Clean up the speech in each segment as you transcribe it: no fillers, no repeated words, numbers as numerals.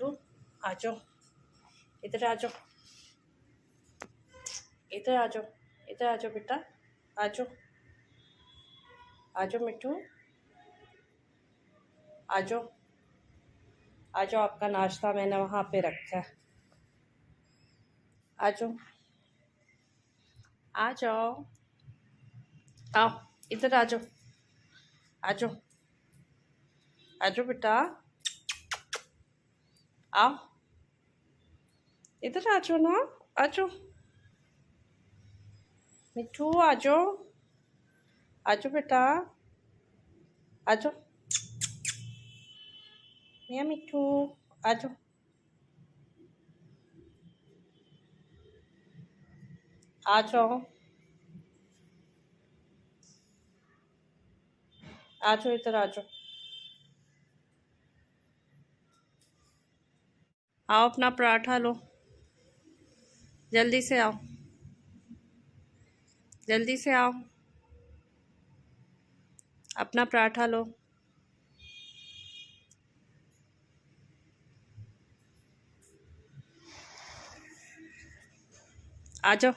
मिट्टू आ जाओ, इधर आ जाओ, इधर आ जाओ, इधर आ जाओ बेटा, आ जाओ, आ जाओ मिट्टू, आ जाओ, आ जाओ। आपका नाश्ता मैंने वहाँ पे रखा है, आ जाओ, आ जाओ, आओ, इधर आ जाओ, आ जाओ, आ जाओ बेटा, आओ, इधर आ जाओ ना, आ जाओ मिट्टू, आ जाओ, आ जाओ बेटा, आ जाओ मियाँ मिट्टू, आ जाओ, आ जाओ, आ जाओ, इधर आ जाओ, आओ अपना पराठा लो, जल्दी से आओ, जल्दी से आओ, अपना पराठा लो, आ जाओ,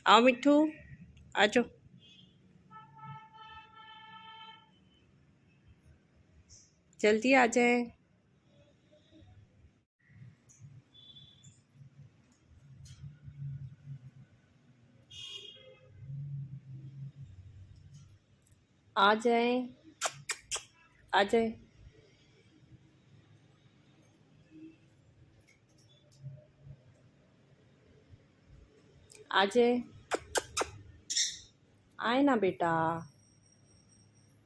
आओ मिट्टू, आ जाओ, जल्दी आ जाए, आ जाए, आ जाए, आ जाए, आए ना बेटा,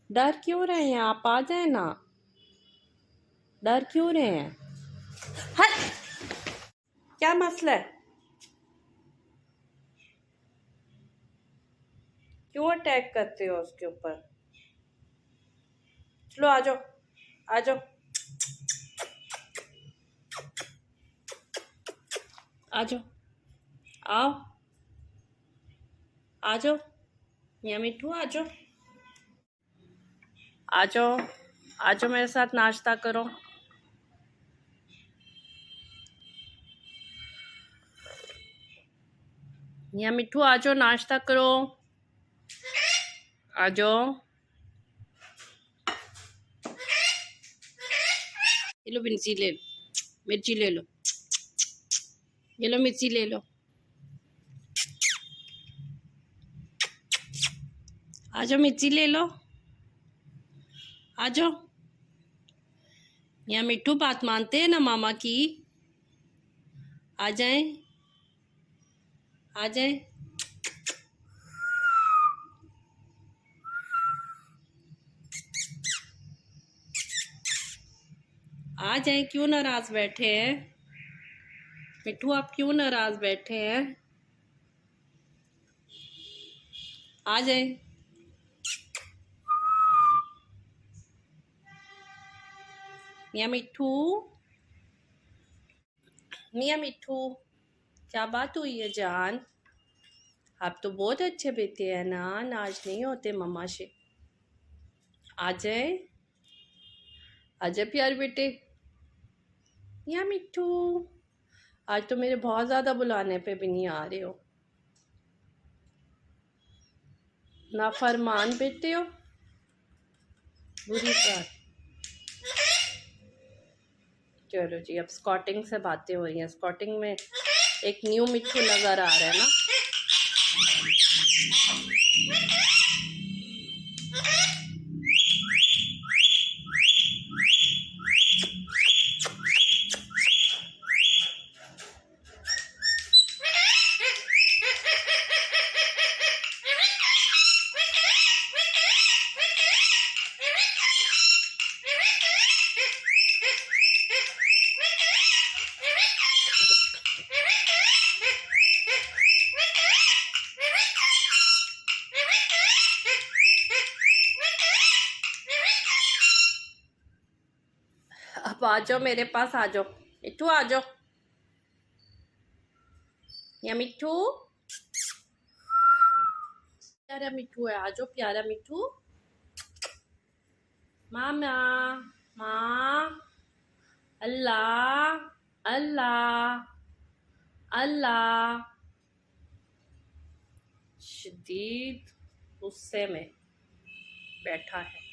डर क्यों रहे हैं आप, आ जाए ना, डर क्यों रहे हैं, हट, क्या मसला है, क्यों अटैक करते हो उसके ऊपर, चलो आ जाओ, आ जाओ, आ जाओ, आओ, आ जाओ मियाँ मिट्टू, आ जाओ, आ जाओ, आ जाओ मेरे साथ नाश्ता करो, मियाँ मिट्टू आ जाओ, नाश्ता करो, आ जाओ, ये लो मिर्ची ले लो, मिर्ची ले लो, ये लो मिर्ची ले लो, आ जाओ मिर्ची ले लो, आ जाओ, मियाँ मिट्टू बात मानते हैं ना मामा की, आ जाए, आ जाए, आ जाए, क्यों नाराज बैठे हैं मिट्टू, आप क्यों नाराज बैठे हैं, आ जाए, मियाँ मिट्टू, मियाँ मिट्टू, क्या बात हुई है जान, आप तो बहुत अच्छे बेटे हैं ना, नाराज नहीं होते मम्मा से, आ जाए, आ जाए प्यारे बेटे, मियाँ मिट्टू, आज तो मेरे बहुत ज़्यादा बुलाने पे भी नहीं आ रहे हो, ना फरमान बेटे हो, बुरी बात। चलो जी, अब स्कॉटिंग से बातें हो रही हैं, स्कॉटिंग में एक न्यू मिट्टू नज़र आ रहा है ना, अब आ जाओ मेरे पास, आ जाओ मिट्टू, आ जाओ, या मिट्टू, प्यारा मिट्टू है, आ जाओ प्यारा मिट्टू, मामा, माँ, अल्लाह अल्लाह अल्लाह। शदीद गुस्से में बैठा है।